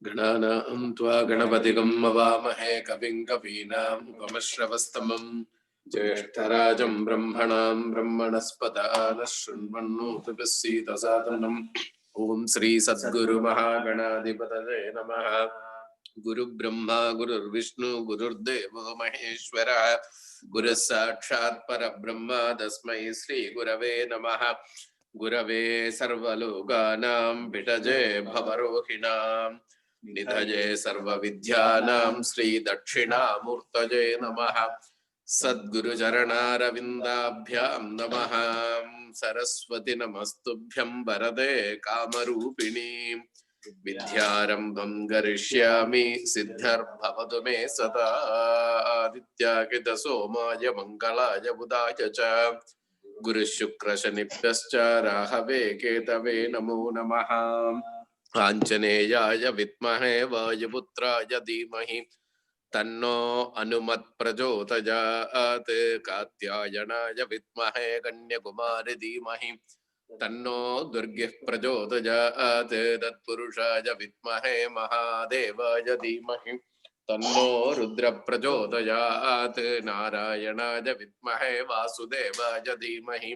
गणानां त्वा गणपतिगं मवामहे कविं कवीनाम् उपमश्रवस्तमम् ज्येष्ठराजं ब्रह्मणां ब्रह्मणस्पत नः शृण्वन्नोतिभिस्सीदसादनम् ॐ श्री सद्गुरु महागणाधिपतये नमः। गुरुब्रह्मा गुरुर्विष्णु गुरुर्देवो महेश्वरः गुरुः साक्षात् परब्रह्म तस्मै श्री गुरवे नमः। गुरवे सर्वलोकानां विटजे भवरोहिणाम् निधये सर्वविद्यानां श्री दक्षिणामूर्तये नमः। सद्गुरुचरणारविन्दाभ्यां नमः। सरस्वती नमस्तुभ्यं वरदे कामरूपिणी विद्यारम्भं करिष्यामि सिद्धिर्भवतु मे सदा। आदित्याकितसोमाय मङ्गलाय बुधाय च गुरुशुक्रशनिभ्यश्च राहवे केतवे नमो नमः। आञ्जनेयाय विद्महे वायुपुत्राय धीमहि तन्नो हनुमत् प्रचोदयात्। कात्यायनाय विद्महे कन्याकुमारी धीमहि तन्नो दुर्गः प्रचोदयात्। तत्पुरुषाय विद्महे महादेवाय धीमहि तन्नो रुद्र प्रचोदयात्। नारायणाय विद्महे वासुदेवाय धीमहि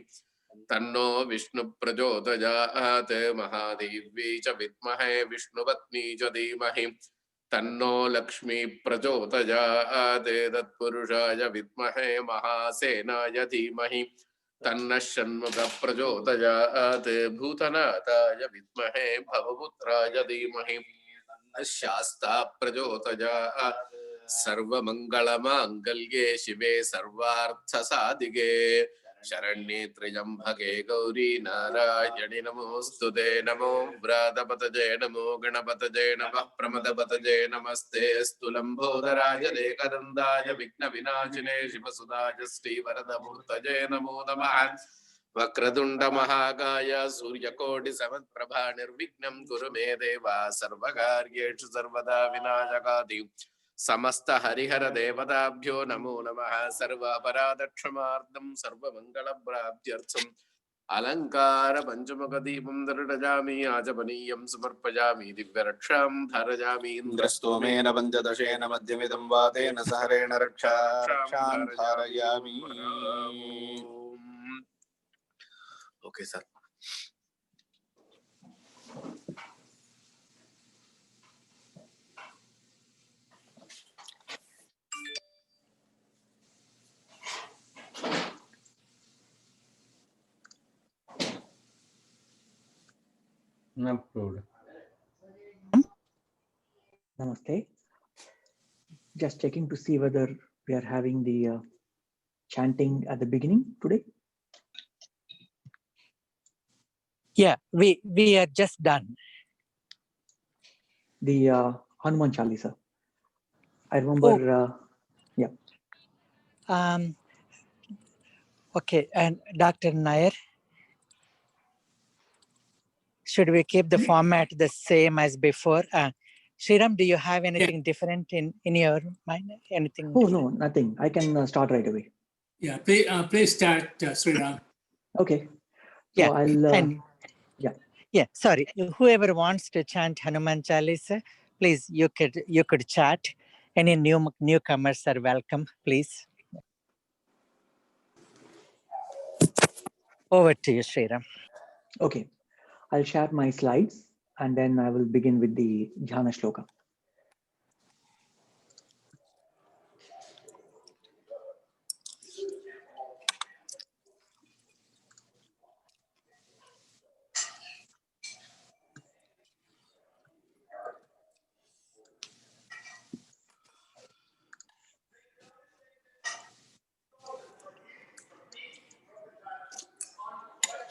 तन्नो विष्णु प्रचोदयात्। महादेव्यै च विद्महे विष्णुपत्नी च धीमहि तन्नो लक्ष्मी प्रचोदयात्। तत्पुरुषाय विद्महे महासेनाय धीमहि तन्नः षण्मुख प्रचोदयात्। भूतनाथाय विद्महे भवपुत्राय धीमहि तन्नः शास्ता प्रचोदयात्। सर्वमङ्गलमाङ्गल्ये शिवे सर्वार्थसाधिके शरण्ये त्र्यम्बके गौरी नारायणि नमोस्तुते। नमो व्रातपतये नमो गणपतये नमः प्रमदपतये नमस्ते अस्तु लम्बोदराय लेखनन्दाय विघ्नविनाशिने शिवसुताय श्रीवरदमूर्तये नमो नमः। वक्रतुण्ड महाकाय सूर्यकोटि समप्रभा निर्विघ्नं कुरु मे देवा सर्वकार्येषु सर्वदा विनायकादि समस्त हरिहर देवताभ्यो नमो नमः। सर्व अपराध क्षमार्थं सर्वमंगल प्राप्त्यर्थं अलंकार पंचमुख दीपं दर्शयामि आचमनीयं समर्पयामि दिव्यरक्षां धारयामि इन्द्रस्तोमेन पञ्चदशेन मध्यमिदं वातेन सहरेण रक्षां धारयामि। Okay sir. Namaste. Just checking to see whether we are having the chanting at the beginning today. Yeah, we are just done. The Hanuman Chalisa. I remember. Yeah. Okay, and Dr. Nair, should we keep the format the same as before? Sriram, do you have anything different in your mind? Anything? Oh, no, nothing. I can start right away. Yeah, please start, Sriram. Okay. So Yeah, I'll. Yeah, sorry. Whoever wants to chant Hanuman Chalisa, please, you could chat. Any newcomers are welcome, please. Over to you, Sriram. Okay. I'll share my slides and then I will begin with the Jhana Shloka.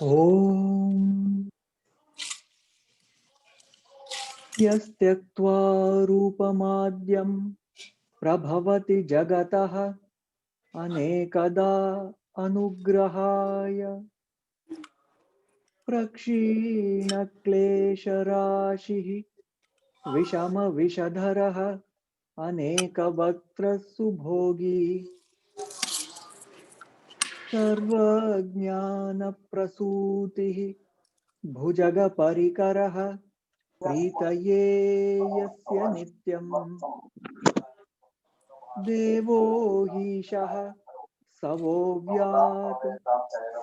Om Yastyakva Rupamadhyam Prabhavati Jagataha Anekada Anugrahaya प्रक्षीणक्लेशराशिः विषमविषधरः अनेकवक्त्रः सुभोगी सर्वज्ञानप्रसूतिः भुजगपरिकरः प्रीतये यस्य नित्यम् देवो हीशः सवोऽव्यात्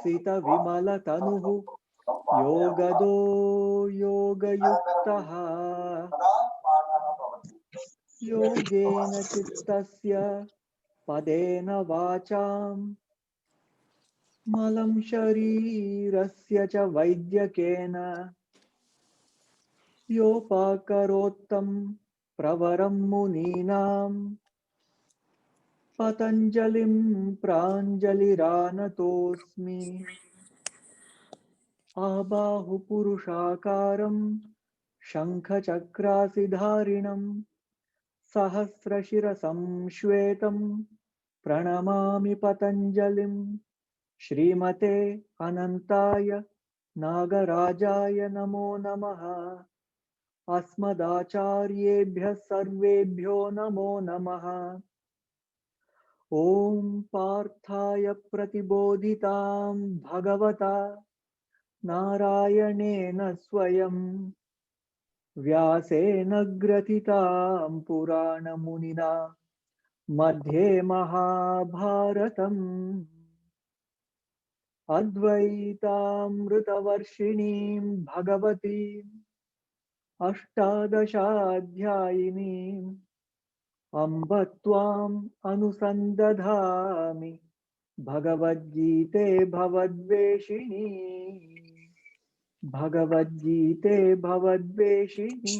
सितविमलतनुः योगदो योगयुक्तः योगेन चित्तस्य पदेन वाचां मलं शरीरस्य च वैद्यकेन योपाकरोत्तं प्रवरं मुनीनां पतञ्जलिं प्राञ्जलिरानतोऽस्मि आबाहुपुरुषाकारं शङ्खचक्रासिधारिणं सहस्रशिरसं श्वेतं प्रणमामि पतञ्जलिं श्रीमते अनन्ताय नागराजाय नमो नमः अस्मदाचार्येभ्यः सर्वेभ्यो नमो नमः ॐ पार्थाय प्रतिबोधितां भगवता नारायणेन स्वयं व्यासेन ग्रथितां पुराणमुनिना मध्ये महाभारतम् अद्वैतामृतवर्षिणीं भगवतीम् अष्टादशाध्यायिनीम् अम्ब त्वाम् अनुसन्दधामि भगवद्गीते भवद्वेषिणी भगवद्गीते भवद्वेषिणी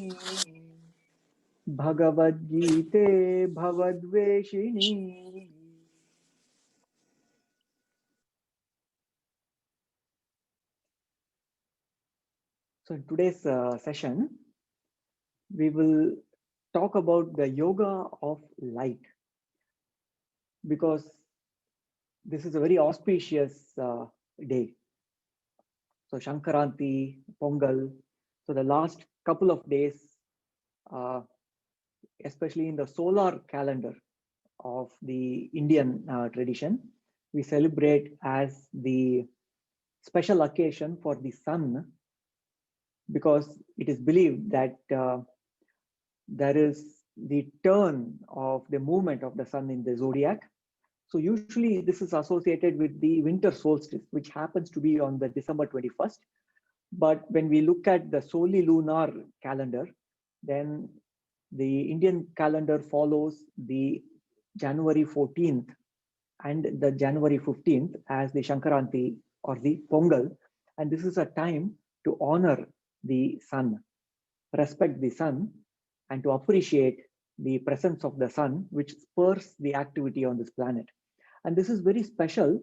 भगवद्गीते भवद्वेषिणी. So in today's session, we will talk about the yoga of light, because this is a very auspicious day. So Shankaranti, Pongal, so the last couple of days, especially in the solar calendar of the Indian tradition, we celebrate as the special occasion for the sun, because it is believed that there is the turn of the movement of the sun in the zodiac. So usually this is associated with the winter solstice, which happens to be on the December 21st. But when we look at the solely lunar calendar, then the Indian calendar follows the January 14th and the January 15th as the Shankaranti or the Pongal. And this is a time to honor the sun, respect the sun, and to appreciate the presence of the sun, which spurs the activity on this planet. And this is very special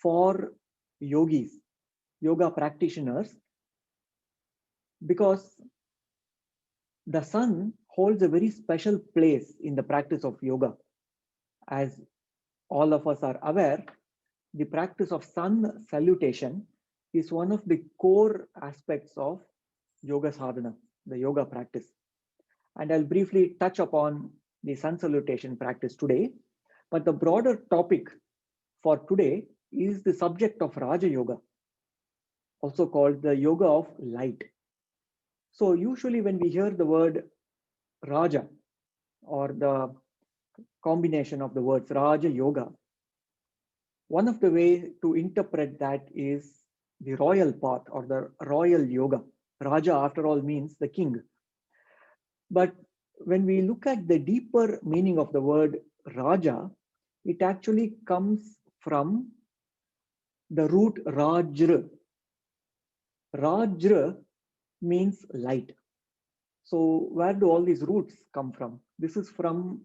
for yogis, yoga practitioners, because the sun holds a very special place in the practice of yoga. As all of us are aware, the practice of sun salutation is one of the core aspects of yoga sadhana, the yoga practice. And I'll briefly touch upon the sun salutation practice today. But the broader topic for today is the subject of Raja Yoga, also called the yoga of light. So usually when we hear the word Raja, or the combination of the words Raja Yoga, one of the ways to interpret that is the royal path or the royal yoga. Raja, after all, means the king. But when we look at the deeper meaning of the word Raja, it actually comes from the root Rajra. Rajra means light. So where do all these roots come from? This is from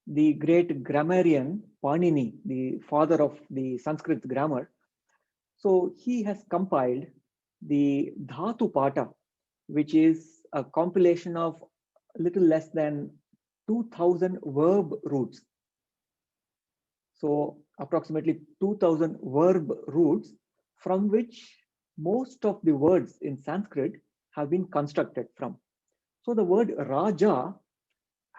the great grammarian Panini, the father of the Sanskrit grammar. So he has compiled the Dhatu Pata, which is a compilation of a little less than 2000 verb roots. So approximately 2000 verb roots, from which most of the words in Sanskrit have been constructed from. So the word Raja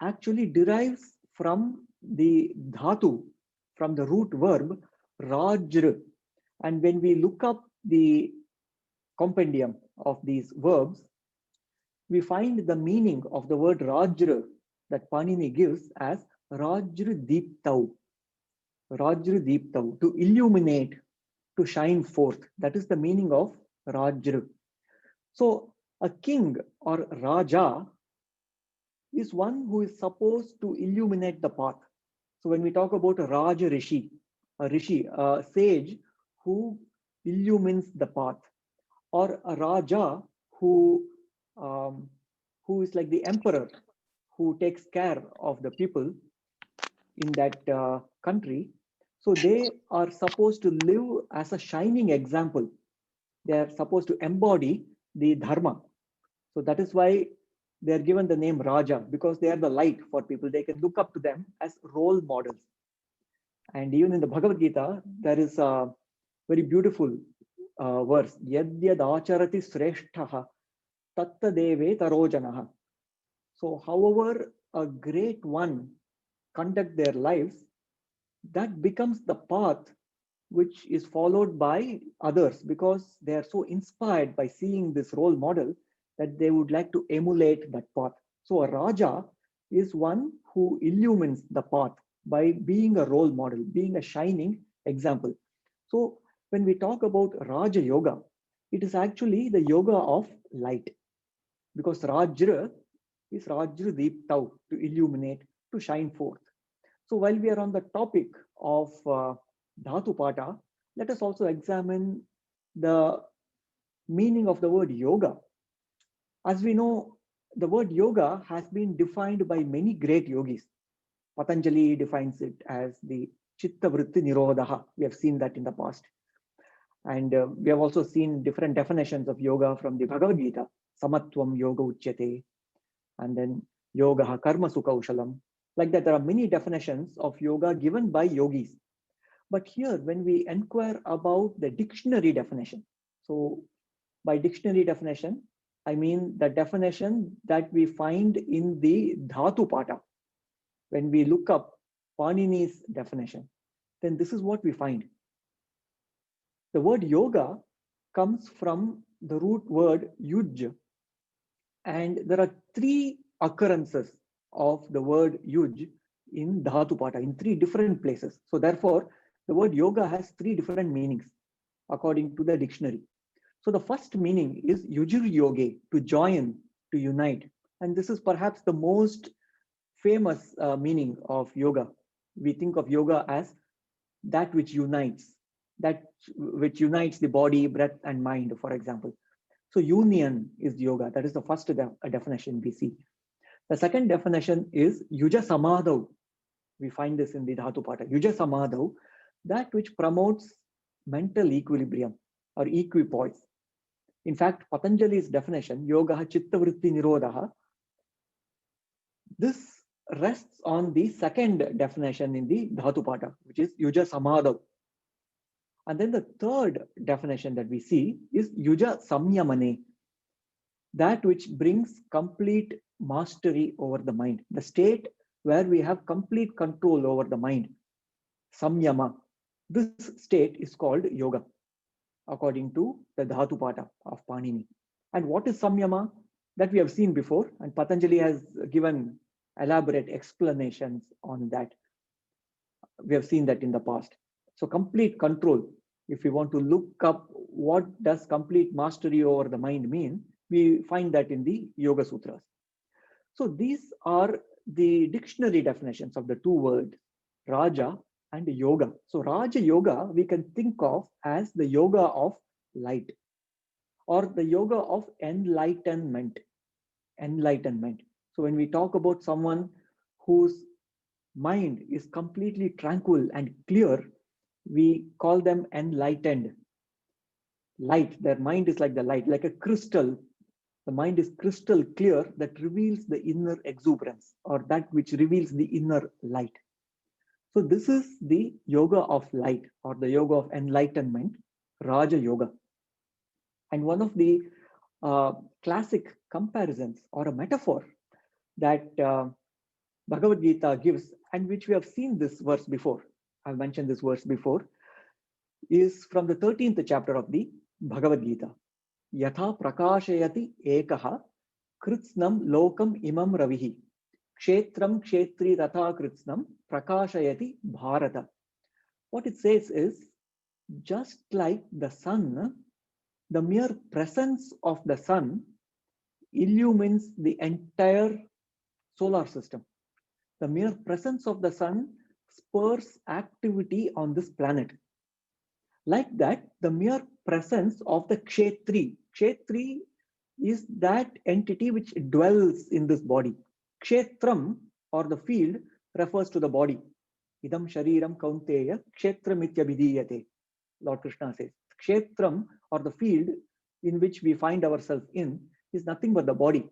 actually derives from the dhatu, from the root verb Rajr. And when we look up the compendium of these verbs, we find the meaning of the word Rajr that Panini gives as Rajr Deeptau. Rajr Deeptau, to illuminate, to shine forth. That is the meaning of Rajr. So a king or Raja is one who is supposed to illuminate the path. So when we talk about a Raja Rishi, a sage who illumines the path, or a Raja who is like the emperor who takes care of the people in that country. So they are supposed to live as a shining example. They are supposed to embody the dharma. So that is why they are given the name Raja, because they are the light for people. They can look up to them as role models. And even in the Bhagavad Gita, there is a very beautiful verse, Yadyad acharati sreshtaha tatta deve tarojanaha. So however a great one conduct their lives, that becomes the path which is followed by others, because they are so inspired by seeing this role model that they would like to emulate that path. So a Raja is one who illumines the path by being a role model, being a shining example. So when we talk about Raja Yoga, it is actually the yoga of light, because Rajra is Rajra Deeptau, to illuminate, to shine forth. So while we are on the topic of Dhatu Pata, let us also examine the meaning of the word yoga. As we know, the word yoga has been defined by many great yogis. Patanjali defines it as the Chitta Vritti Nirodha. We have seen that in the past. And we have also seen different definitions of yoga from the Bhagavad Gita. Samatvam Yoga Uchyate. And then Yoga Karma Sukhaushalam. Like that, there are many definitions of yoga given by yogis. But here, when we inquire about the dictionary definition, so by dictionary definition, I mean the definition that we find in the Dhatu Pata. When we look up Panini's definition, then this is what we find. The word yoga comes from the root word yuj, and there are three occurrences of the word yuj in Dhatu Pata, in three different places. So therefore, the word yoga has three different meanings according to the dictionary. So the first meaning is yujir yoge, to join, to unite. And this is perhaps the most famous meaning of yoga. We think of yoga as that which unites, the body, breath, and mind, for example. So union is yoga. That is the first definition we see. The second definition is yuja samadhav. We find this in the Dhatu Pata. Yuja samadhav, that which promotes mental equilibrium or equipoise. In fact, Patanjali's definition, yoga chitta vritti nirodha, this rests on the second definition in the Dhatu Pata, which is yuja samadhav. And then the third definition that we see is yuja samyamane, that which brings complete mastery over the mind, the state where we have complete control over the mind. Samyama. This state is called yoga, according to the Dhatu Pata of Panini. And what is samyama? That we have seen before, and Patanjali has given elaborate explanations on that. We have seen that in the past. So complete control, if we want to look up what does complete mastery over the mind mean, we find that in the Yoga Sutras. So these are the dictionary definitions of the two words, Raja and Yoga. So Raja Yoga, we can think of as the yoga of light, or the yoga of enlightenment. Enlightenment. So when we talk about someone whose mind is completely tranquil and clear, we call them enlightened. Light, their mind is like the light, like a crystal. The mind is crystal clear, that reveals the inner exuberance, or that which reveals the inner light. So this is the yoga of light, or the yoga of enlightenment, Raja Yoga. And one of the classic comparisons or a metaphor that Bhagavad Gita gives, and which we have seen this verse before, I've mentioned this verse before, is from the 13th chapter of the Bhagavad Gita. Yatha prakashayati ekaha kritsnam lokam imam ravihi kshetram kshetri ratha kritsnam prakashayati bharata. What it says is, just like the sun, the mere presence of the sun illumines the entire solar system. The mere presence of the sun spurs activity on this planet. Like that, the mere presence of the Kshetri. Kshetri is that entity which dwells in this body. Kshetram, or the field, refers to the body. Idam shariram kaunteya kshetram ityabhidiyate. Lord Krishna says, Kshetram, or the field in which we find ourselves in, is nothing but the body.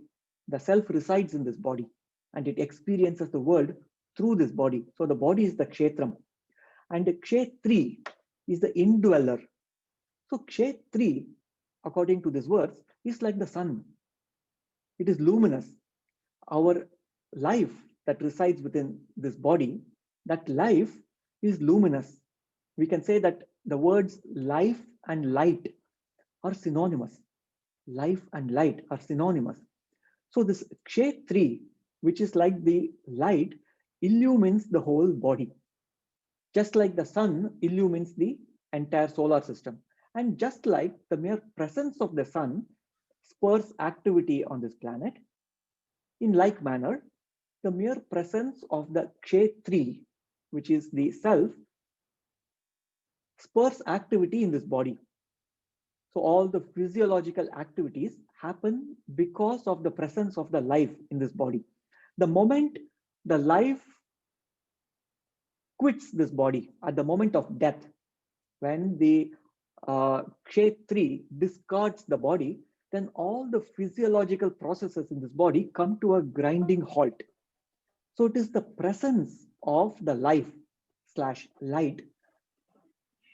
The self resides in this body and it experiences the world through this body. So the body is the Kshetram. And the Kshetri is the indweller. So Kshetri, according to this verse, is like the sun. It is luminous. Our life that resides within this body, that life is luminous. We can say that the words life and light are synonymous. Life and light are synonymous. So this Kshetri, which is like the light, illumines the whole body. Just like the sun illumines the entire solar system. And just like the mere presence of the sun spurs activity on this planet, in like manner, the mere presence of the Kshetri, which is the self, spurs activity in this body. So all the physiological activities happen because of the presence of the life in this body. The moment the life quits this body, at the moment of death, when the Kshetri discards the body, then all the physiological processes in this body come to a grinding halt. So it is the presence of the life / light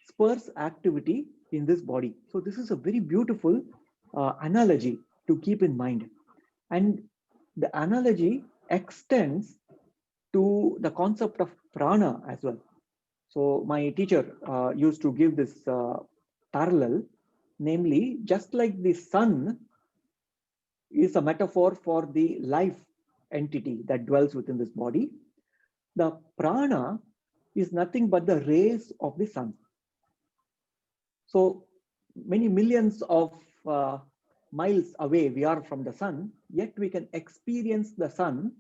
spurs activity in this body. So this is a very beautiful analogy to keep in mind. And the analogy extends to the concept of prana as well. So my teacher used to give this parallel, namely, just like the sun is a metaphor for the life entity that dwells within this body, the prana is nothing but the rays of the sun. So many millions of miles away we are from the sun, yet we can experience the sun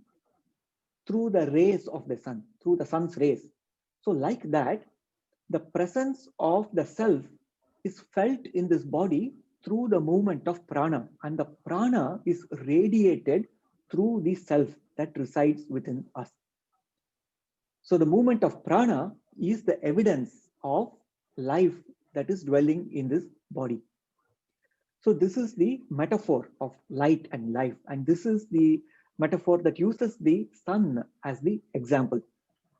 through the rays of the sun, through the sun's rays. So like that, the presence of the self is felt in this body through the movement of prana, and the prana is radiated through the self that resides within us. So the movement of prana is the evidence of life that is dwelling in this body. So this is the metaphor of light and life, and this is the metaphor that uses the sun as the example,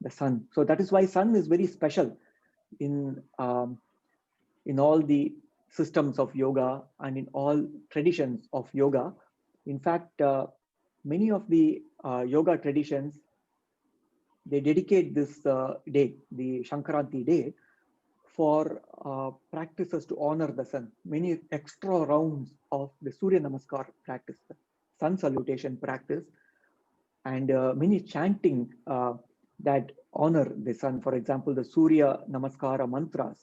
the sun. So that is why sun is very special in all the systems of yoga and in all traditions of yoga. In fact, many of the yoga traditions, they dedicate this day, the Shankaranti day, for practices to honor the sun. Many extra rounds of the Surya Namaskar practice, the sun salutation practice, and many chanting that honor the sun. For example, the Surya Namaskara mantras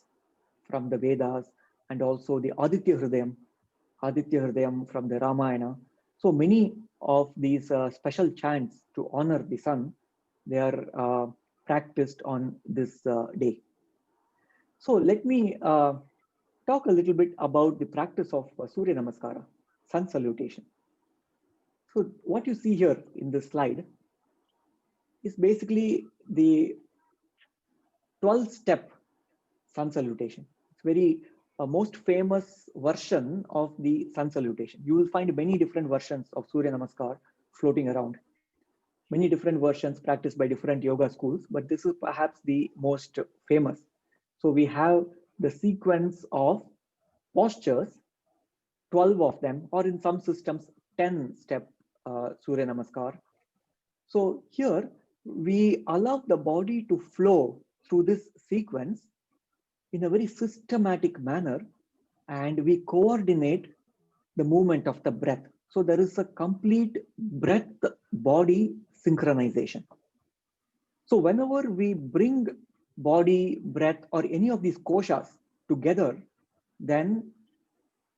from the Vedas, and also the Aditya Hridayam from the Ramayana. So many of these special chants to honor the sun, they are practiced on this day. So let me talk a little bit about the practice of Surya Namaskara, sun salutation. So what you see here in this slide is basically the 12-step sun salutation. It's very most famous version of the sun salutation. You will find many different versions of Surya Namaskar floating around. Many different versions practiced by different yoga schools, but this is perhaps the most famous. So we have the sequence of postures 12 of them, or in some systems, 10 step Surya Namaskar. So here we allow the body to flow through this sequence in a very systematic manner, and we coordinate the movement of the breath. So there is a complete breath body synchronization. So whenever we bring body, breath, or any of these koshas together, then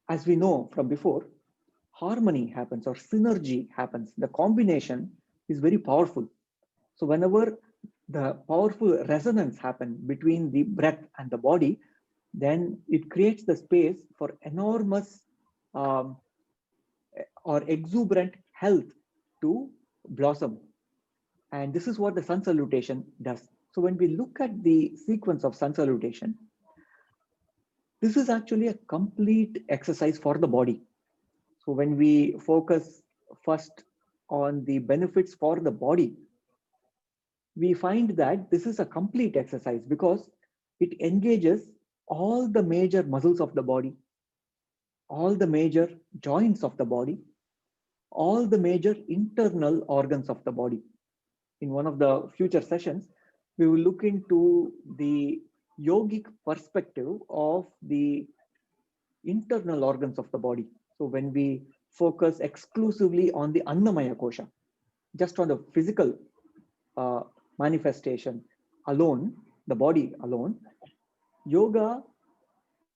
as we know from before, harmony happens or synergy happens. The combination is very powerful. So whenever the powerful resonance happens between the breath and the body, then it creates the space for enormous or exuberant health to blossom. And this is what the sun salutation does. So when we look at the sequence of sun salutation, this is actually a complete exercise for the body. So when we focus first on the benefits for the body, we find that this is a complete exercise because it engages all the major muscles of the body, all the major joints of the body, all the major internal organs of the body. In one of the future sessions, we will look into the yogic perspective of the internal organs of the body. So when we focus exclusively on the Annamaya Kosha, just on the physical manifestation alone, the body alone, yoga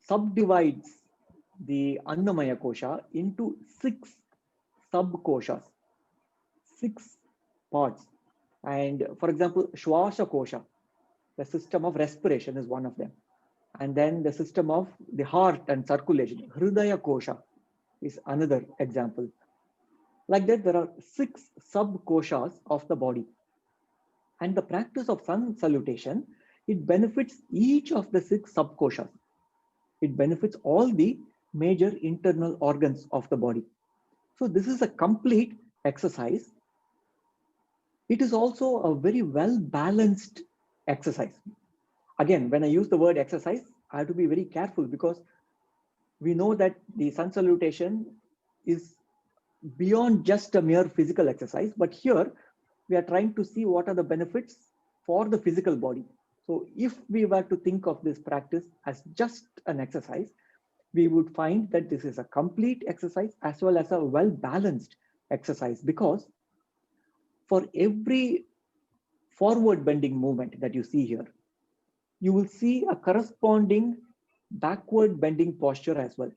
subdivides the Annamaya Kosha into 6 sub-koshas, 6 parts. And for example, Shwasa Kosha, the system of respiration is one of them. And then the system of the heart and circulation, Hridaya Kosha is another example. Like that, there are 6 sub-koshas of the body. And the practice of sun salutation, it benefits each of the 6 sub-koshas. It benefits all the major internal organs of the body. So this is a complete exercise. It is also a very well-balanced exercise. Again, when I use the word exercise, I have to be very careful because we know that the sun salutation is beyond just a mere physical exercise, but here we are trying to see what are the benefits for the physical body. So if we were to think of this practice as just an exercise, we would find that this is a complete exercise as well as a well-balanced exercise, because for every forward bending movement that you see here, you will see a corresponding backward bending posture as well.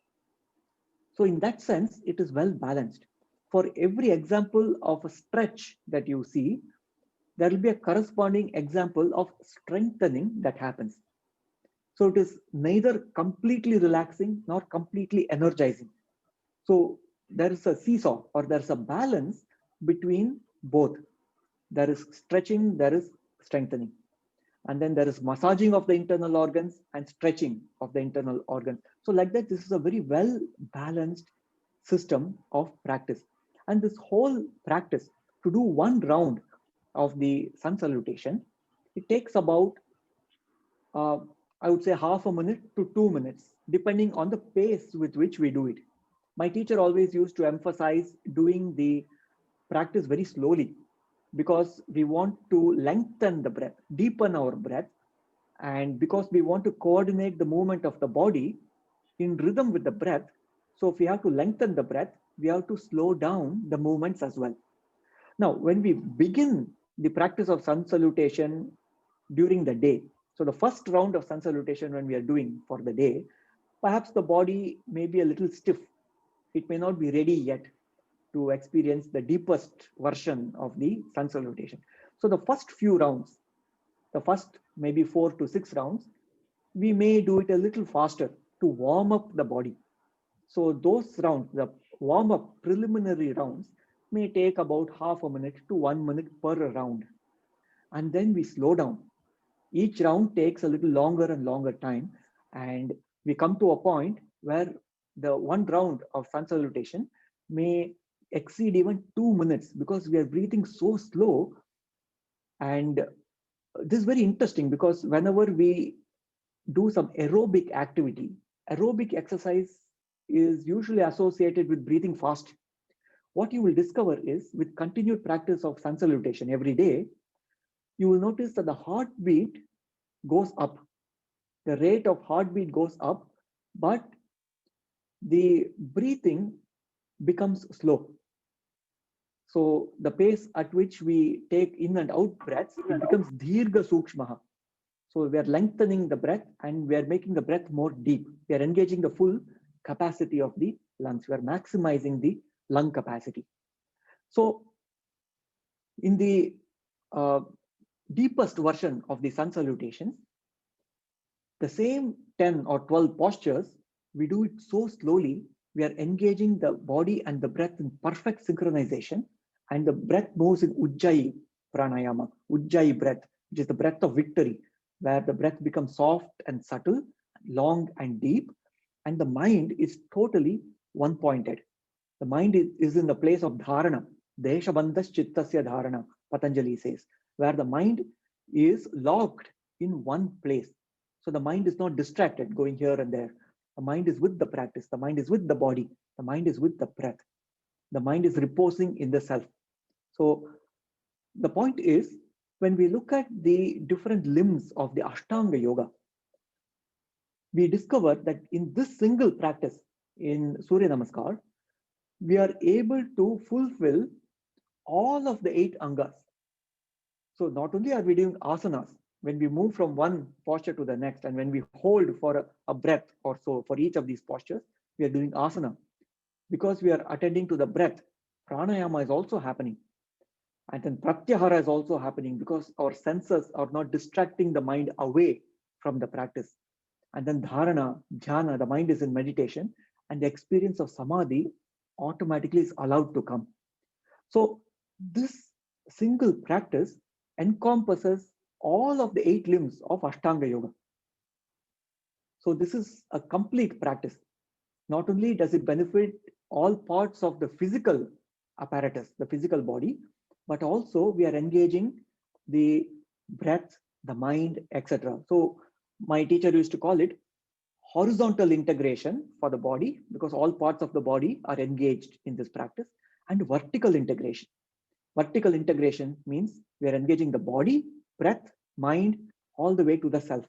So in that sense, it is well balanced. For every example of a stretch that you see, there will be a corresponding example of strengthening that happens. So it is neither completely relaxing nor completely energizing. So there is a seesaw, or there's a balance between both. There is stretching, there is strengthening. And then there is massaging of the internal organs and stretching of the internal organs. So like that, this is a very well balanced system of practice. And this whole practice, to do one round of the sun salutation, it takes about, I would say, half a minute to 2 minutes, depending on the pace with which we do it. My teacher always used to emphasize doing the practice very slowly, because we want to lengthen the breath, deepen our breath, and because we want to coordinate the movement of the body in rhythm with the breath. So if we have to lengthen the breath, we have to slow down the movements as well. Now, when we begin the practice of sun salutation during the day, so the first round of sun salutation when we are doing for the day, perhaps the body may be a little stiff. It may not be ready yet to experience the deepest version of the sun salutation. So the first few rounds, the first maybe 4 to 6 rounds, we may do it a little faster to warm up the body. So those rounds, the warm-up preliminary rounds, may take about half a minute to 1 minute per round. And then we slow down. Each round takes a little longer and longer time. And we come to a point where the one round of sun salutation may exceed even 2 minutes, because we are breathing so slow. And this is very interesting, because whenever we do some aerobic activity, aerobic exercise is usually associated with breathing fast. What you will discover is with continued practice of sun salutation every day, you will notice that the heartbeat goes up. The rate of heartbeat goes up, but the breathing becomes slow. So the pace at which we take in and out breaths, it becomes Dirgha Sukshmaha. So we are lengthening the breath and we are making the breath more deep. We are engaging the full capacity of the lungs. We are maximizing the lung capacity. So in the deepest version of the sun salutations, the same 10 or 12 postures, we do it so slowly, we are engaging the body and the breath in perfect synchronization, and the breath moves in Ujjayi pranayama, Ujjayi breath, which is the breath of victory, where the breath becomes soft and subtle, long and deep, and the mind is totally one-pointed. The mind is in the place of dharana, deshabandhas chittasya dharana, Patanjali says, where the mind is locked in one place. So the mind is not distracted, going here and there. The mind is with the practice. The mind is with the body. The mind is with the breath. The mind is reposing in the self. So the point is, when we look at the different limbs of the Ashtanga Yoga, we discover that in this single practice, in Surya Namaskar, we are able to fulfill all of the 8 angas. So not only are we doing asanas, when we move from one posture to the next, and when we hold for a breath or so for each of these postures, we are doing asana. Because we are attending to the breath, pranayama is also happening. And then pratyahara is also happening because our senses are not distracting the mind away from the practice. And then dharana, jhana, the mind is in meditation, and the experience of samadhi automatically is allowed to come. So this single practice encompasses all of the 8 limbs of Ashtanga Yoga. So this is a complete practice. Not only does it benefit all parts of the physical apparatus, the physical body, but also we are engaging the breath, the mind, etc. So my teacher used to call it horizontal integration for the body, because all parts of the body are engaged in this practice, and vertical integration. Vertical integration means we are engaging the body, breath, mind, all the way to the self.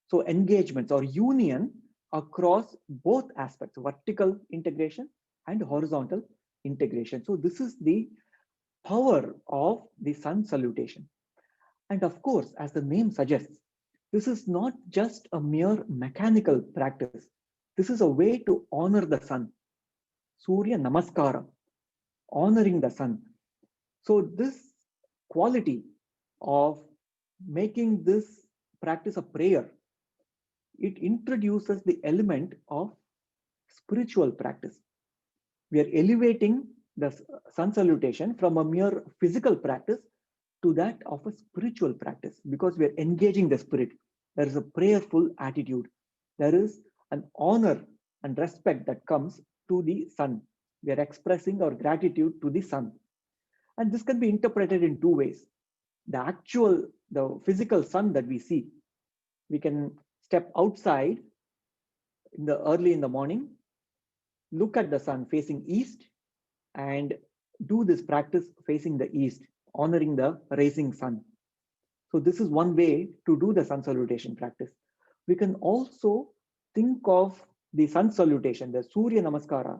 So engagements or union across both aspects, vertical integration and horizontal integration. So this is the power of the sun salutation. And of course, as the name suggests, this is not just a mere mechanical practice. This is a way to honor the sun. Surya Namaskara, honoring the sun. So this quality of making this practice a prayer, it introduces the element of spiritual practice. We are elevating the sun salutation from a mere physical practice to that of a spiritual practice, because we are engaging the spirit. There is a prayerful attitude. There is an honor and respect that comes to the sun. We are expressing our gratitude to the sun. And this can be interpreted in 2 ways. The physical sun that we see, we can step outside early in the morning, look at the sun facing east, and do this practice facing the east, honoring the rising sun. So this is one way to do the sun salutation practice. We can also think of the sun salutation, the Surya Namaskara,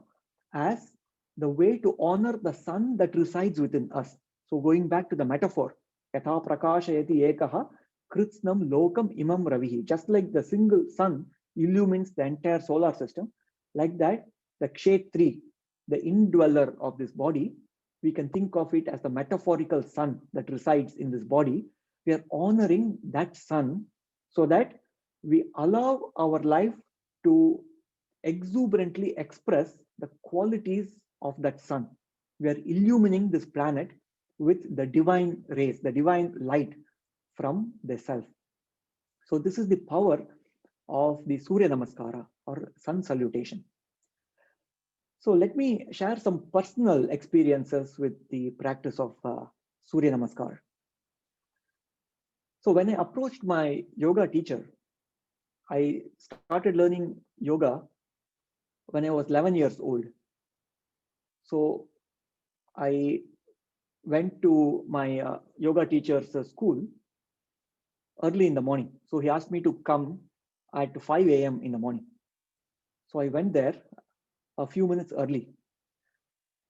as the way to honor the sun that resides within us. So going back to the metaphor, Yatha prakashayati ekaha kritsnam lokam imam ravihi. Just like the single sun illumines the entire solar system, like that, the kshetri, the indweller of this body, we can think of it as the metaphorical sun that resides in this body. We are honoring that sun so that we allow our life to exuberantly express the qualities of that sun. We are illumining this planet with the divine rays, the divine light from the self. So this is the power of the Surya Namaskara or sun salutation. So let me share some personal experiences with the practice of Surya Namaskar. So when I approached my yoga teacher, I started learning yoga when I was 11 years old. So I went to my yoga teacher's school early in the morning. So he asked me to come at 5 a.m. in the morning. So I went there a few minutes early,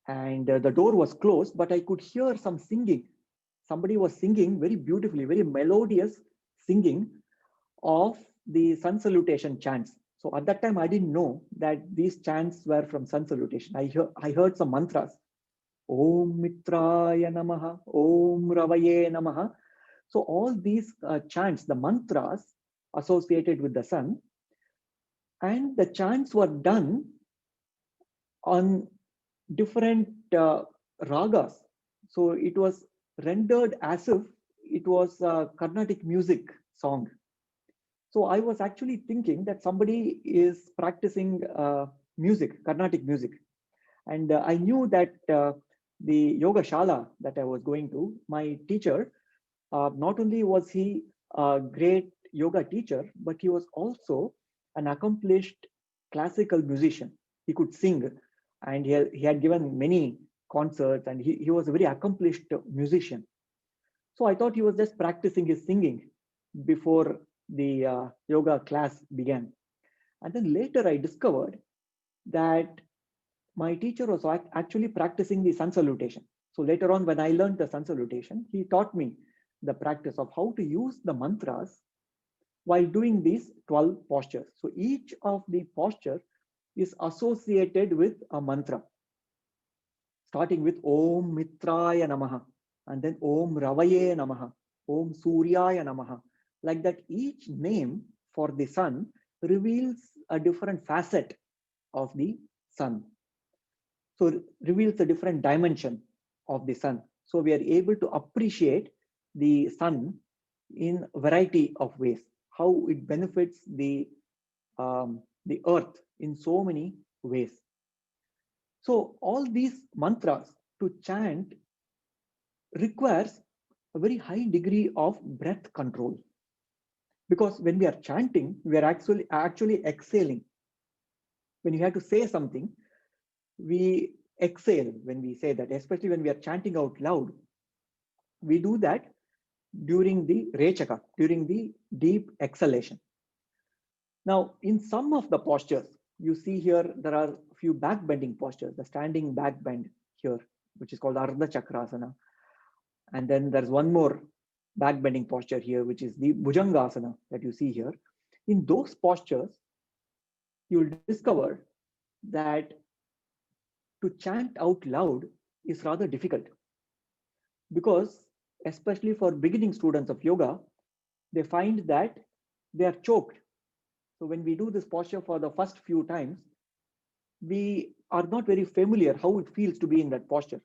and the door was closed, but I could hear some singing. Somebody was singing very beautifully, very melodious singing of the sun salutation chants. So at that time, I didn't know that these chants were from sun salutation. I heard some mantras. Om Mitraya Namaha, Om Ravaye Namaha. So all these chants, the mantras associated with the sun, and the chants were done on different ragas. So it was rendered as if it was a Carnatic music song. So I was actually thinking that somebody is practicing music, Carnatic music. And I knew that the yoga shala that I was going to, my teacher, not only was he a great yoga teacher, but he was also an accomplished classical musician. He could sing, and he had given many concerts, and he was a very accomplished musician. So I thought he was just practicing his singing before the yoga class began. And then later I discovered that my teacher was actually practicing the sun salutation. So later on, when I learned the sun salutation, he taught me the practice of how to use the mantras while doing these 12 postures. So each of the posture is associated with a mantra, starting with Om Mitraya Namaha, and then Om Ravaye Namaha, Om Suryaya Namaha. Like that, each name for the sun reveals a different facet of the sun. So reveals a different dimension of the sun. So we are able to appreciate the sun in a variety of ways, how it benefits the earth in so many ways. So all these mantras to chant requires a very high degree of breath control, because when we are chanting, we are actually exhaling. When you have to say something, we exhale when we say that, especially when we are chanting out loud. We do that during the rechaka, during the deep exhalation. Now, in some of the postures, you see here, there are a few back bending postures, the standing back bend here, which is called Ardha Chakrasana. And then there's one more back bending posture here, which is the Bhujangasana that you see here. In those postures, you'll discover that to chant out loud is rather difficult, because especially for beginning students of yoga, they find that they are choked. So when we do this posture for the first few times, we are not very familiar how it feels to be in that posture.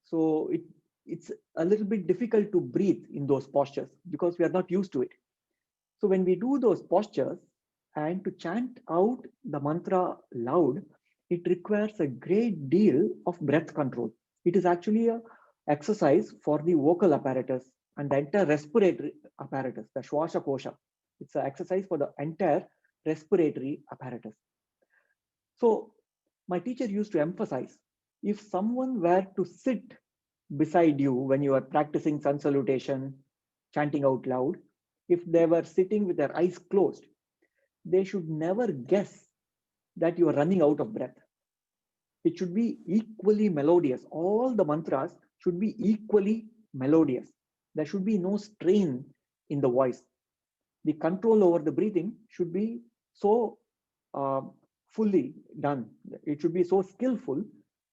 So it's a little bit difficult to breathe in those postures because we are not used to it. So when we do those postures and to chant out the mantra loud, it requires a great deal of breath control. It is actually an exercise for the vocal apparatus and the entire respiratory apparatus, the Shwasa Kosha. It's an exercise for the entire respiratory apparatus. So my teacher used to emphasize, if someone were to sit beside you when you are practicing sun salutation, chanting out loud, if they were sitting with their eyes closed, they should never guess that you are running out of breath. It should be equally melodious. All the mantras should be equally melodious. There should be no strain in the voice. The control over the breathing should be so fully done. It should be so skillful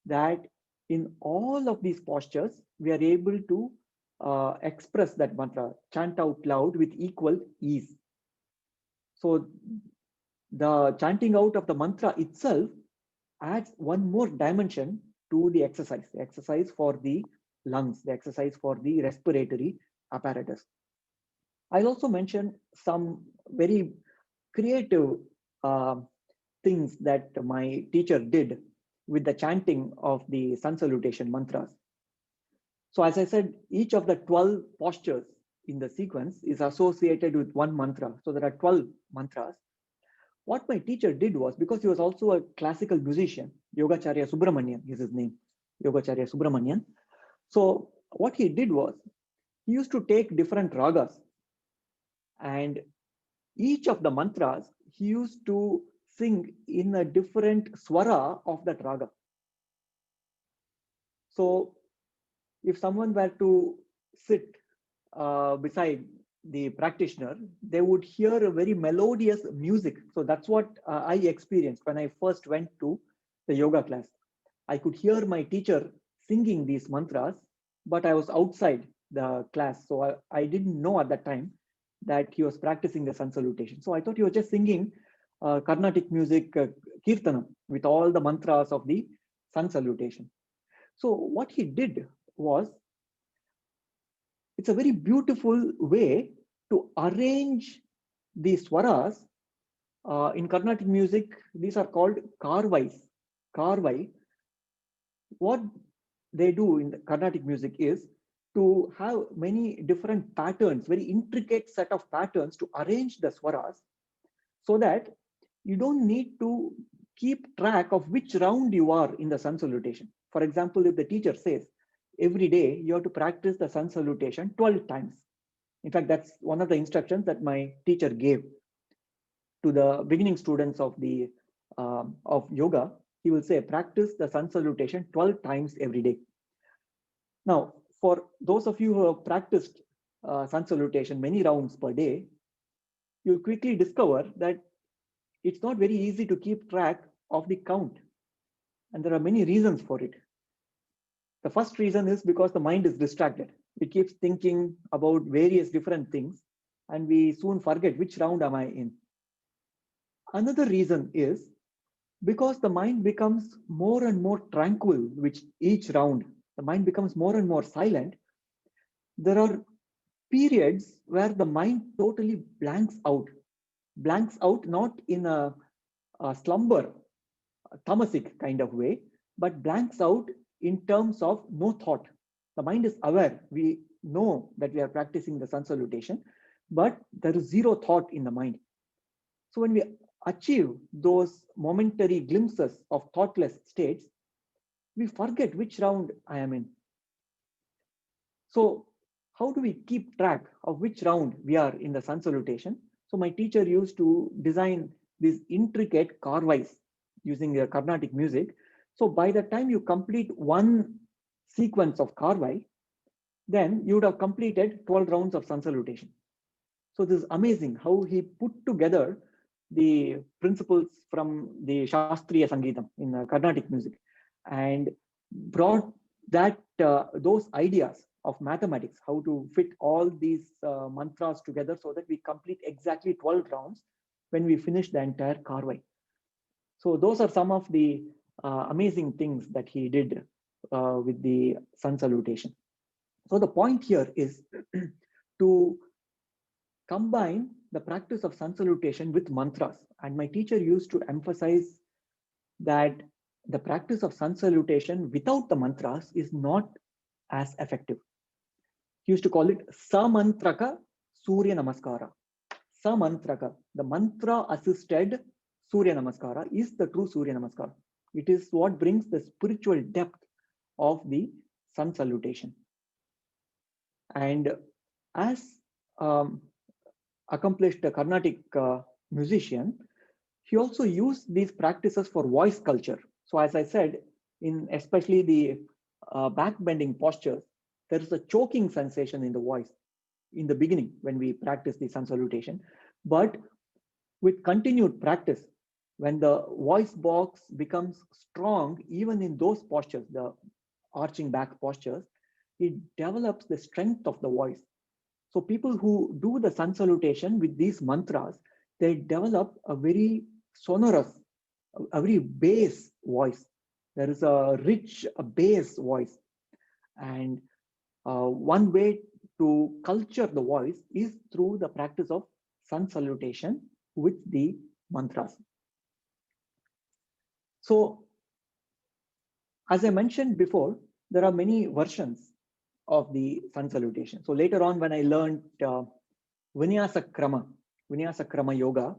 that in all of these postures, we are able to express that mantra, chant out loud with equal ease. So the chanting out of the mantra itself adds one more dimension to the exercise for the lungs, the exercise for the respiratory apparatus. I'll also mention some very creative things that my teacher did with the chanting of the sun salutation mantras. So as I said, each of the 12 postures in the sequence is associated with one mantra. So there are 12 mantras. what my teacher did was, because he was also a classical musician, Yogacharya Subramanian is his name, Yogacharya Subramanian. So what he did was, he used to take different ragas, and each of the mantras he used to sing in a different swara of that raga. So if someone were to sit beside the practitioner, they would hear a very melodious music. So that's what I experienced when I first went to the yoga class. I could hear my teacher singing these mantras, but I was outside the class. So I didn't know at that time that he was practicing the sun salutation. So I thought he was just singing Carnatic music, Kirtanam, with all the mantras of the sun salutation. So what he did was, it's a very beautiful way to arrange the swaras. In Carnatic music, these are called karvais. Karvai. What they do in the Carnatic music is to have many different patterns, very intricate set of patterns to arrange the swaras, so that you don't need to keep track of which round you are in the sun salutation. For example, if the teacher says every day you have to practice the sun salutation 12 times. In fact, that's one of the instructions that my teacher gave to the beginning students of the of yoga. He will say, practice the sun salutation 12 times every day. Now, for those of you who have practiced sun salutation many rounds per day, you'll quickly discover that it's not very easy to keep track of the count. And there are many reasons for it. The first reason is because the mind is distracted. It keeps thinking about various different things, and we soon forget which round am I in. Another reason is because the mind becomes more and more tranquil with each round. The mind becomes more and more silent. There are periods where the mind totally blanks out not in a slumber, a tamasic kind of way, but blanks out in terms of no thought. The mind is aware. We know that we are practicing the sun salutation, but there is zero thought in the mind. So when we achieve those momentary glimpses of thoughtless states, we forget which round I am in. So how do we keep track of which round we are in the sun salutation? So my teacher used to design these intricate karvais using the Carnatic music. So by the time you complete one sequence of karvai, then you would have completed 12 rounds of sun salutation. So this is amazing how he put together the principles from the Shastriya Sangeetam in Carnatic music and brought that those ideas of mathematics, how to fit all these mantras together so that we complete exactly 12 rounds when we finish the entire karvai. So those are some of the amazing things that he did with the sun salutation. So the point here is to combine the practice of sun salutation with mantras. And my teacher used to emphasize that the practice of sun salutation without the mantras is not as effective. He used to call it Samantraka Surya Namaskara. Samantraka, the mantra assisted Surya Namaskara, is the true Surya Namaskara. It is what brings the spiritual depth of the sun salutation. And as accomplished Carnatic musician, he also used these practices for voice culture. So as I said, in especially the back bending postures, there is a choking sensation in the voice in the beginning when we practice the sun salutation. But with continued practice, when the voice box becomes strong, even in those postures, the arching back postures, it develops the strength of the voice. So people who do the sun salutation with these mantras, they develop a very sonorous, a very bass voice. There is a rich bass voice. And one way to culture the voice is through the practice of sun salutation with the mantras. So, as I mentioned before, there are many versions of the sun salutation. So later on, when I learned Vinyasa Krama Yoga,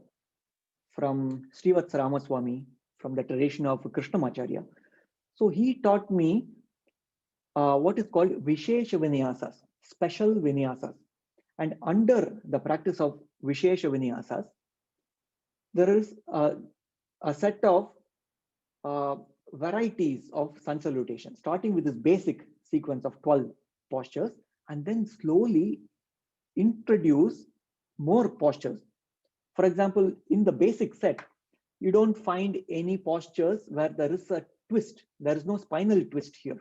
from Srivatsa Ramaswamy, from the tradition of Krishnamacharya. So he taught me what is called Vishesha Vinyasas, special Vinyasas. And under the practice of Vishesha Vinyasas, there is a set of varieties of sun salutation, starting with this basic sequence of 12 postures, and then slowly introduce more postures. For example, in the basic set, you don't find any postures where there is a twist. There is no spinal twist here.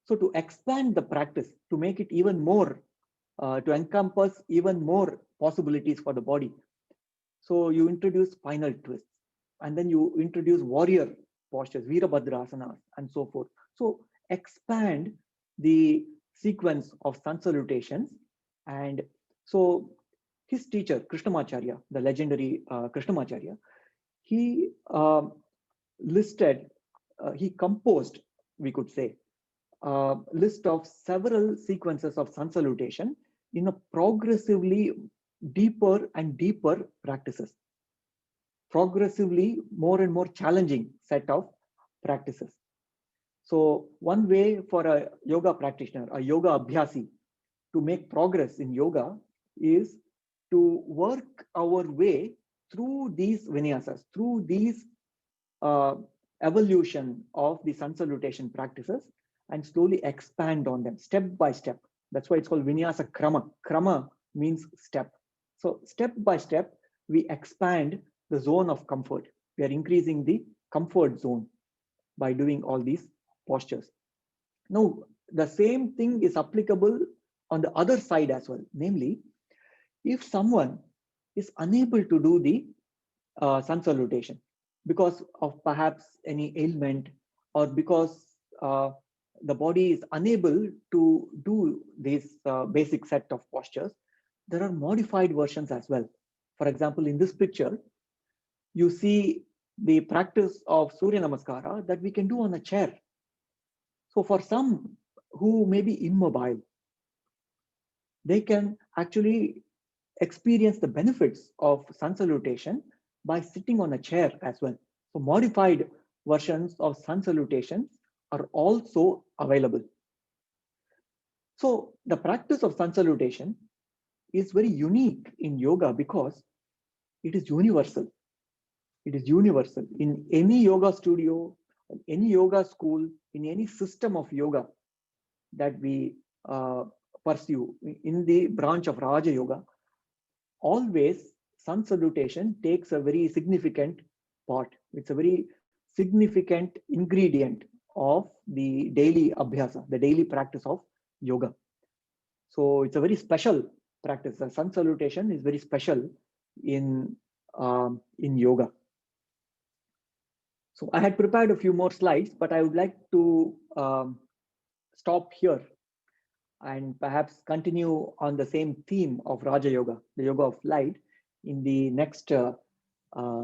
So to expand the practice, to make it even more, to encompass even more possibilities for the body, so you introduce spinal twists, and then you introduce warrior postures, Virabhadrasanas, and so forth. So expand the sequence of sun salutations. And so his teacher, Krishnamacharya, the legendary Krishnamacharya, he he composed, we could say, a list of several sequences of sun salutation in a progressively deeper and deeper practices, progressively more and more challenging set of practices. So one way for a yoga practitioner, a yoga abhyasi, to make progress in yoga is to work our way through these vinyasas, through these evolution of the sun salutation practices, and slowly expand on them step by step. That's why it's called vinyasa krama. Krama means step. So step by step, we expand the zone of comfort. We are increasing the comfort zone by doing all these postures. Now, the same thing is applicable on the other side as well. Namely, if someone is unable to do the sun salutation because of perhaps any ailment, or because the body is unable to do this basic set of postures, there are modified versions as well. For example, in this picture, you see the practice of Surya Namaskara that we can do on a chair. So for some who may be immobile, they can actually experience the benefits of sun salutation by sitting on a chair as well. So modified versions of sun salutations are also available. So the practice of sun salutation is very unique in yoga because it is universal. It is universal in any yoga studio, any yoga school, in any system of yoga that we pursue in the branch of Raja Yoga. Always sun salutation takes a very significant part. It's a very significant ingredient of the daily abhyasa, the daily practice of yoga. So it's a very special practice. The sun salutation is very special in yoga. So I had prepared a few more slides, but I would like to stop here and perhaps continue on the same theme of Raja Yoga, the yoga of light, in the next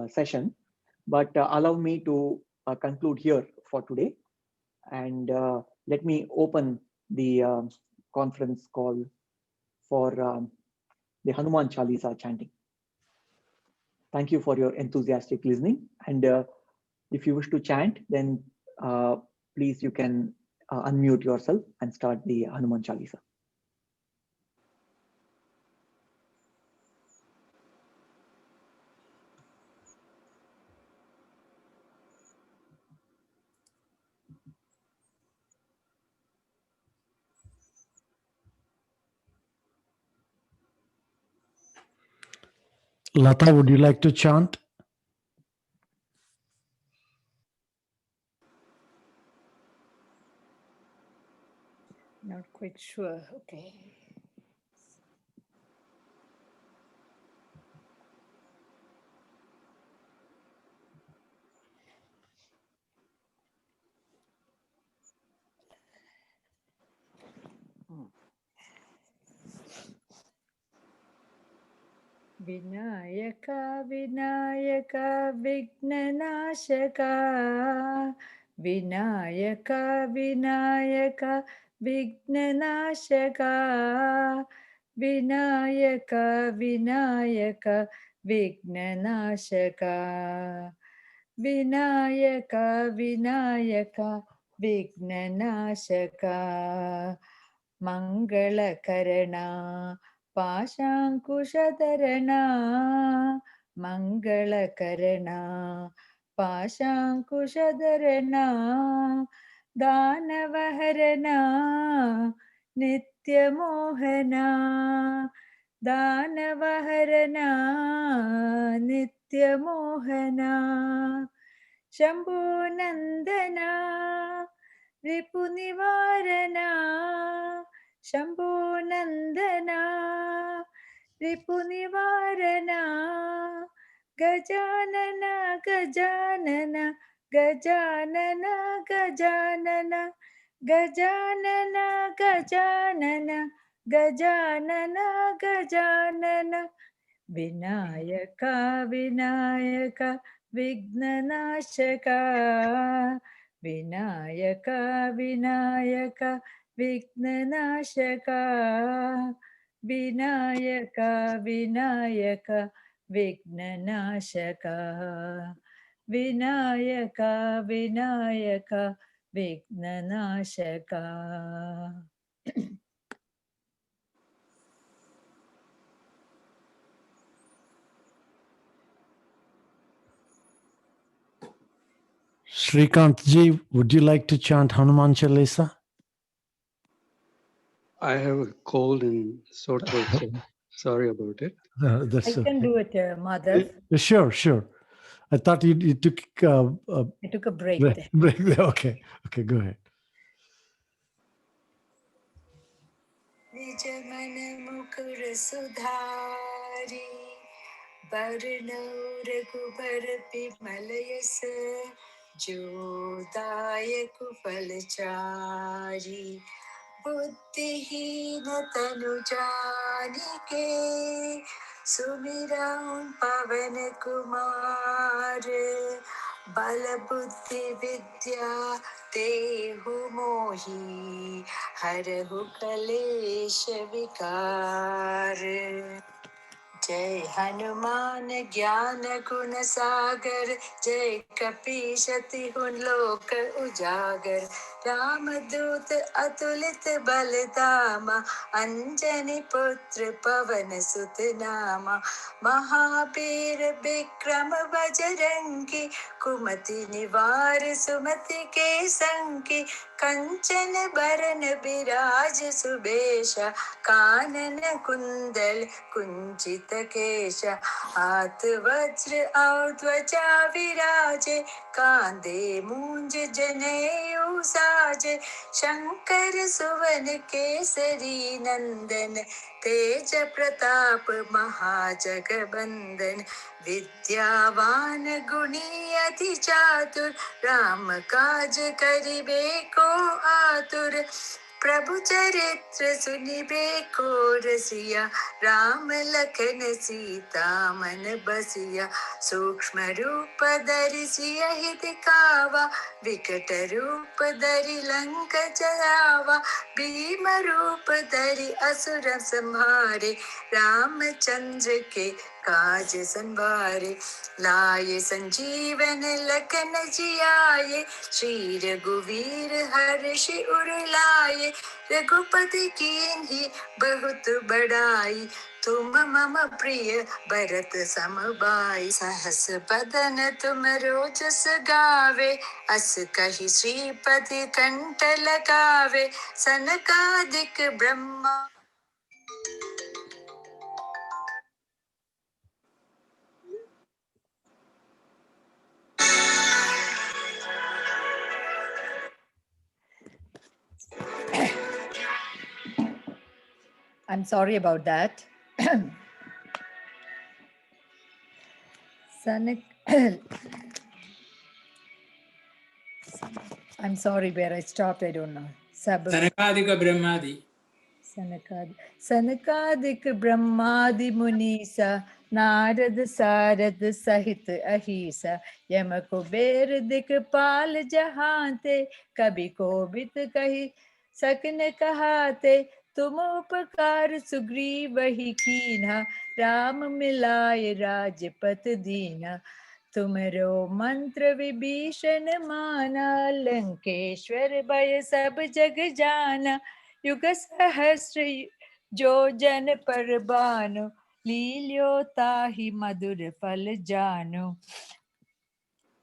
session. But allow me to conclude here for today, and let me open the conference call for the Hanuman Chalisa chanting. Thank you for your enthusiastic listening. And if you wish to chant, then please, you can unmute yourself and start the Hanuman Chalisa. Lata, would you like to chant? Not quite sure. Okay. Vinayaka, Vinayaka, Vignanashaka. Vinayaka, Vinayaka, Vignanashaka. Vinayaka, Vinayaka, विघ्ननाशका Vinayak Vinayak विघ्ननाशका मंगलकरणा पाशांकुशधरणा मंगलकरणा पाशांकुशधरणा दानवहरणा नित्यमोहना दानवहरणा नित्यमोहना शम्भुनन्दना रिपुनिवारणा शम्भुनन्दना रिपुनिवारणा Gajanan Gajanan Gajanan Gajanan Gajanan Gajanan Gajanan Gajanan Vinayak Vinayak विघ्ननाशका Vinayak Vinayak विघ्ननाशका Vinayak Vinayak विघ्ननाशका Vinayak Vinayak विघ्ननाशका. Shrikant ji, would you like to chant Hanuman Chalisa? I have a cold and sore throat, so sorry about it. That's I can do it, Madhav. Sure, sure. I thought you took I took a break there. break there. Okay, go ahead. निज मन मुकुर सुधारी बरनौ Raghubar Bimal yes जो दायक फलचारी बुद्धिहीन तनु जानिके सुमिरौं पवन कुमार बल बुद्धि विद्या तेहु मोहि हरहु कलेश विकार. जय हनुमान ज्ञान गुण सागर जय कपीश तिहु लोक उजागर रामदूत अतुलित बल धामा अंजनी पुत्र पवन सुत नामा महावीर विक्रम बजरंगी कुमति निवार सुमति के संगी कंचन बरन बिराज सुबेशा कानन कुंडल कुंचित केश हाथ वज्र और ध्वजा विराजे कांधे मूंज जनेऊ साजे शंकर सुवन केसरी नंदन तेज प्रताप महाजगबंदन विद्यावान गुणी अति चातुर राम काज करिबे को आतुर प्रभु चरित्र सुनिबे को रसिया राम लखन सीता मन बसिया सूक्ष्म रूप धरि सियहि दिखावा विकट रूप धरि लंक जरावा भीम रूप धरि असुर संहारे रामचंद्र के काज संवारे लाए संजीवन लखन जियाए श्री रघुवीर हर्षि उर लाए रघुपति कीन्ही बहुत बड़ाई तुम मम प्रिय भरत सम भाई सहस बदन तुम रोजस गावे अस कहि श्रीपति कंठ लगावे सनकादिक Brahma. I'm sorry about that. I'm sorry where I stopped, I don't know. Sanakadika Brahmadi. सनकादिक ब्रह्मादि मुनीसा नारद सारद सहित अहिसा यम कुबेर दिक्पाल जहांते कभी कोबित कही सकन कहाते तुम उपकार सुग्रीव ही कीन्हा, राम मिलाय राजपत दीना। तुमरो मंत्र विभीषण माना, लंकेश्वर भय सब जग जाना। युग सहस्र जो जन पर भानु, लील्यो ताहि मधुर फल जानु।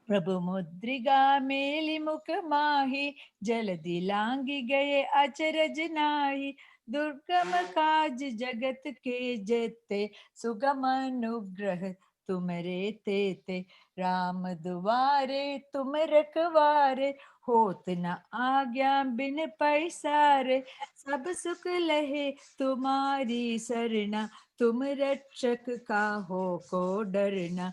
प्रभु मुद्रिका मेलि मुख माहि, जलधि लांघि गए अचरज नाहि। दुर्गम काज जगत के जेते, सुगम अनुग्रह तुमरे तेते। राम दुआरे तुम रखवारे, होत न आज्ञा बिन पैसारे। सब सुख लहे तुम्हारी सरना, तुम रक्षक काहो को डरना।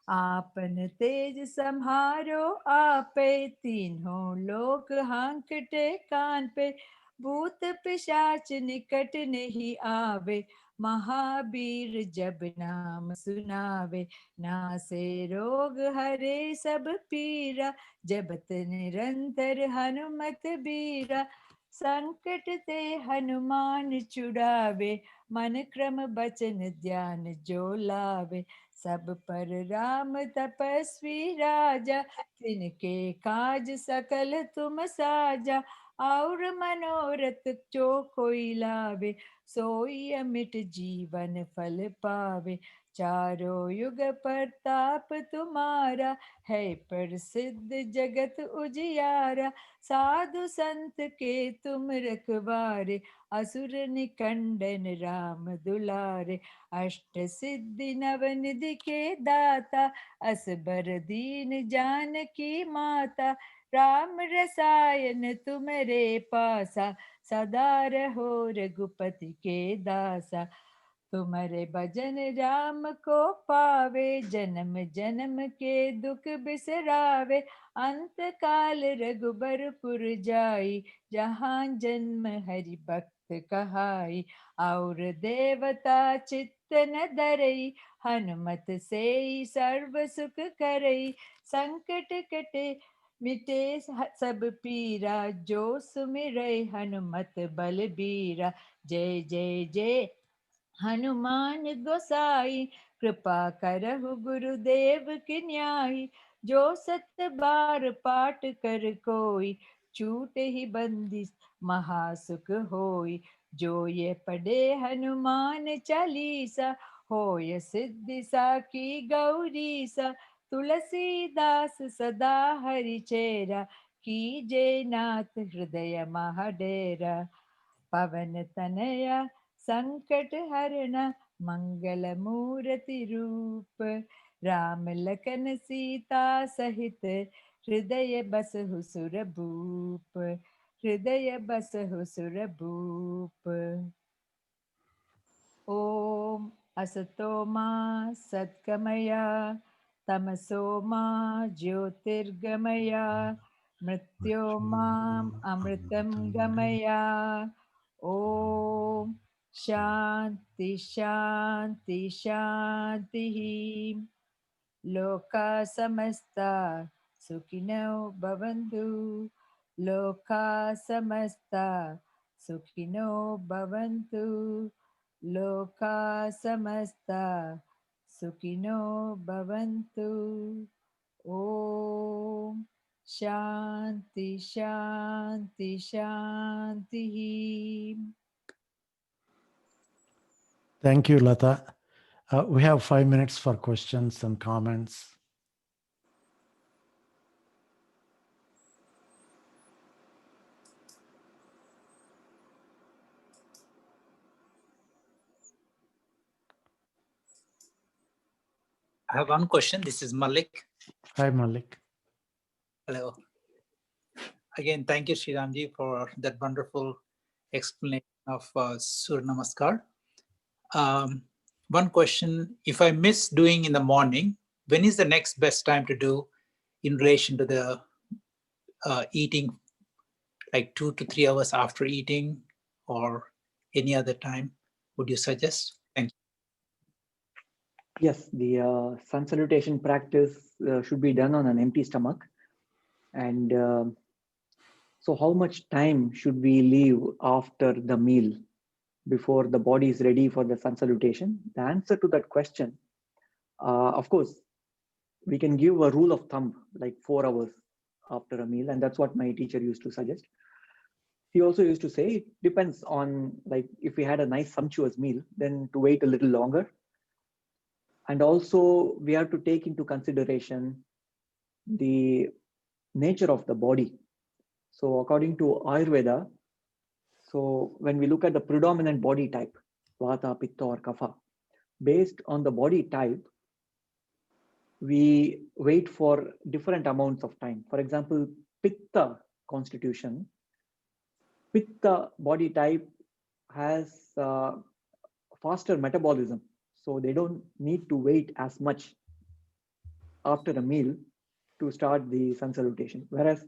आपन तेज सम्हारो आपे, तीनों लोक हांकते कान पे। भूत पिशाच निकट नहीं आवे, महावीर जब नाम सुनावे। नासे रोग हरे सब पीरा, जपत निरंतर हनुमत बीरा। संकट ते हनुमान छुड़ावे, मन क्रम बचन ध्यान जो लावे। सब पर राम तपस्वी राजा, तिनके काज सकल तुम साजा। और मनोरथ जो कोई लावे, सोई अमिट जीवन फल पावे। चारों युग प्रताप तुम्हारा, है प्रसिद्ध जगत उजियारा। साधु संत के तुम रखवारे, असुर निकंदन राम दुलारे। अष्ट सिद्धि नवनिधि के दाता, असबर दीन जानकी माता। राम रसायन तुम्हारे पासा, सदा रहो रघुपति के दासा। तुम्हारे भजन राम को पावे, जन्म जन्म के दुख बिसरावे। अंत काल रघुबरपुर जाई, जहाँ जन्म हरि भक्त कहाई। और देवता चित्त न धरई, हनुमत से सर्व सुख करई। संकट कटे मिटे सब पीरा, जो सुमिरै हनुमत बलबीरा। जय जय जय हनुमान गोसाई, कृपा करहु गुरुदेव की न्यायी। जो सत बार पाठ कर कोई, छूटे ही बंदी महासुख होई। जो ये पढ़े हनुमान चालीसा, होय सिद्धि साकी गौरीसा। तुलसीदास सदा हरि चेरा, कीजे नाथ हृदय महाडेरा। पवन तनया संकट हरना, मंगल मूर्ति रूप। राम लखन सीता सहित, हृदय बसहु सुर भूप। हृदय बसहु सुर भूप। ओम असतो मा सद्गमया, तमसो मा ज्योतिर्गमया। मृत्योर्माम् अमृतं गमया। ओम शांति शांति शांतिः। लोका समस्ता सुखिनो भवन्तु। लोका समस्ता सुखिनो भवन्तु। लोका समस्ता सुखिनो भवन्तु। ओम शांति शांति शांतिः। Thank you, Lata. We have 5 minutes for questions and comments. I have one question. This is Malik. Hi, Malik. Hello. Again, thank you, Sriramji, for that wonderful explanation of Surya Namaskar. One question, if I miss doing in the morning, when is the next best time to do in relation to the eating, like 2 to 3 hours after eating or any other time? Would you suggest? Thank you. Yes, the sun salutation practice should be done on an empty stomach. And so how much time should we leave after the meal before the body is ready for the sun salutation? The answer to that question, of course, we can give a rule of thumb like 4 hours after a meal, and that's what my teacher used to suggest. He also used to say it depends on, like, if we had a nice sumptuous meal, then to wait a little longer. And also we have to take into consideration the nature of the body. So according to Ayurveda, so when we look at the predominant body type, Vata, Pitta or Kapha, based on the body type, we wait for different amounts of time. For example, Pitta constitution, Pitta body type has faster metabolism, so they don't need to wait as much after a meal to start the sun salutation, whereas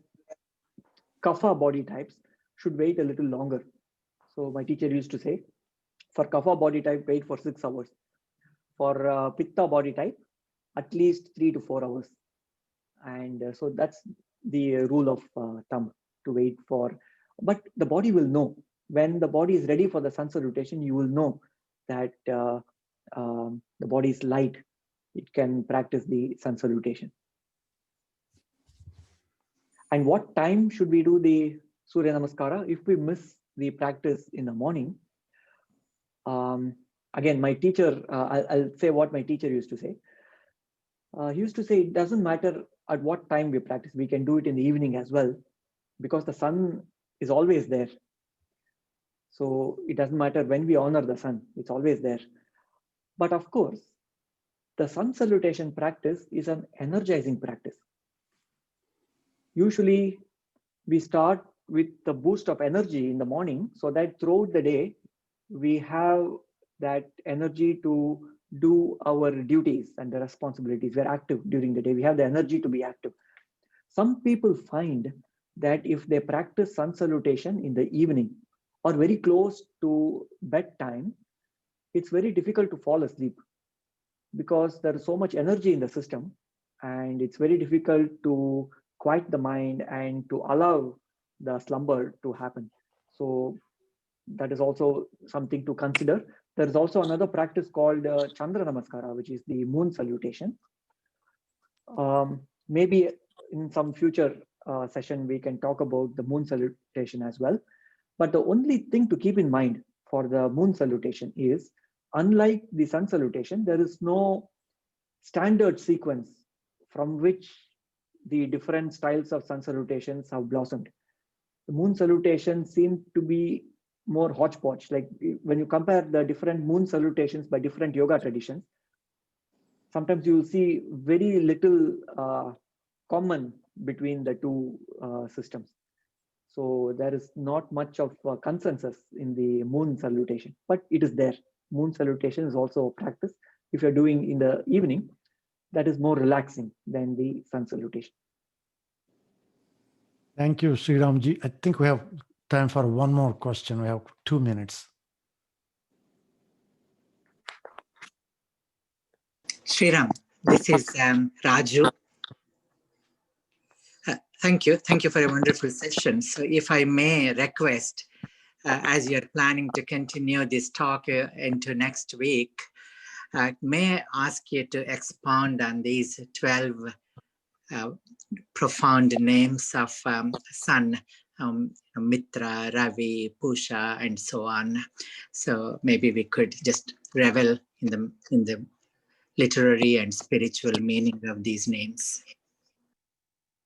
Kapha body types should wait a little longer. So my teacher used to say, for Kapha body type, wait for 6 hours. For Pitta body type, at least 3 to 4 hours. And so that's the rule of thumb, to wait for. But the body will know. When the body is ready for the sun salutation, you will know that the body is light. It can practice the sun salutation. And what time should we do the Surya Namaskara? If we miss the practice in the morning, again, my teacher, I'll say what my teacher used to say. He used to say, it doesn't matter at what time we practice. We can do it in the evening as well, because the sun is always there. So it doesn't matter when we honor the sun, it's always there. But of course, the sun salutation practice is an energizing practice. Usually we start with the boost of energy in the morning, so that throughout the day, we have that energy to do our duties and the responsibilities. We're active during the day. We have the energy to be active. Some people find that if they practice sun salutation in the evening or very close to bedtime, it's very difficult to fall asleep because there is so much energy in the system, and it's very difficult to quiet the mind and to allow the slumber to happen. So that is also something to consider. There is also another practice called Chandra Namaskara, which is the moon salutation. Maybe in some future session, we can talk about the moon salutation as well. But the only thing to keep in mind for the moon salutation is, unlike the sun salutation, there is no standard sequence from which the different styles of sun salutations have blossomed. The moon salutation seemed to be more hodgepodge. Like when you compare the different moon salutations by different yoga traditions, sometimes you will see very little common between the two systems. So there is not much of consensus in the moon salutation, but it is there. Moon salutation is also a practice. If you're doing in the evening, that is more relaxing than the sun salutation. Thank you, Sriramji. I think we have time for one more question. We have 2 minutes. Sriram, this is Raju. Thank you for a wonderful session. So if I may request, as you're planning to continue this talk into next week, may I ask you to expound on these 12 profound names of sun, Mitra, Ravi, Pusha, and so on. So maybe we could just revel in the literary and spiritual meaning of these names.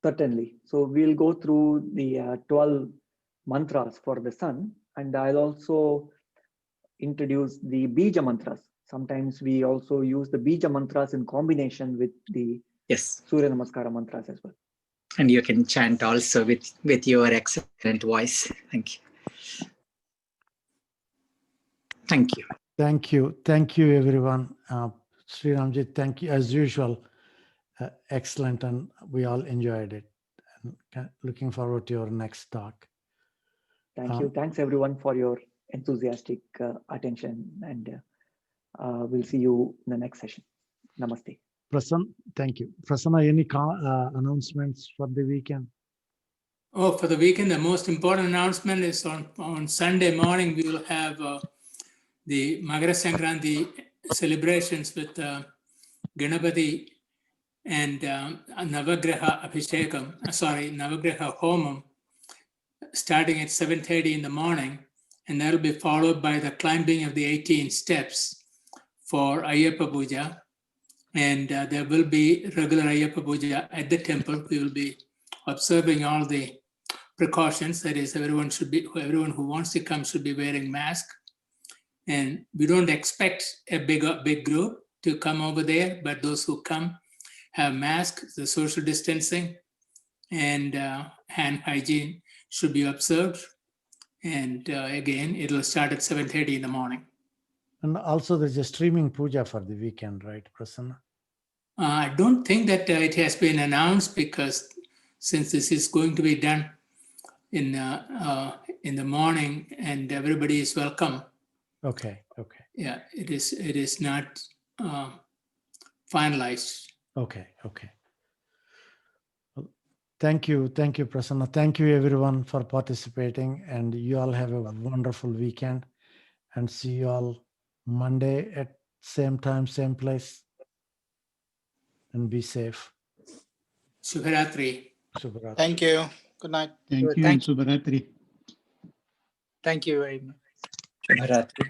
Certainly. So we'll go through the 12 mantras for the sun, and I'll also introduce the Bija mantras. Sometimes we also use the Bija mantras in combination with the Surya Namaskara mantras as well. And you can chant also with your excellent voice. Thank you. Thank you. Thank you. Thank you, everyone. Sriramji, thank you as usual. Excellent, and we all enjoyed it. And looking forward to your next talk. Thank you. Thanks everyone for your enthusiastic attention, and we'll see you in the next session. Namaste. Prasanna, thank you. Prasanna, any announcements for the weekend? Oh, for the weekend, the most important announcement is on Sunday morning, we will have the Magara Sankranti celebrations with Ganapati and Navagraha Abhishekam, Navagraha Homam, starting at 7:30 in the morning, and that'll be followed by the climbing of the 18 steps for Ayyappa Puja. And there will be regular Ayyappa Puja at the temple. We will be observing all the precautions. That is, everyone who wants to come should be wearing mask. And we don't expect a big group to come over there, but those who come have masks, the social distancing, and hand hygiene should be observed. And again, it'll start at 7:30 in the morning. And also there's a streaming puja for the weekend, right, Prasanna? I don't think that it has been announced, because since this is going to be done in the morning and everybody is welcome. Okay, okay, Yeah, it is not finalized. okay, okay. Well, thank you, Prasanna. Thank you everyone for participating, and you all have a wonderful weekend, and see you all Monday at same time, same place, and be safe. Shubharatri. Shubharatri. Thank you. Good night. Thank you and Thank- Subharatri. Thank you very much. Shubharatri.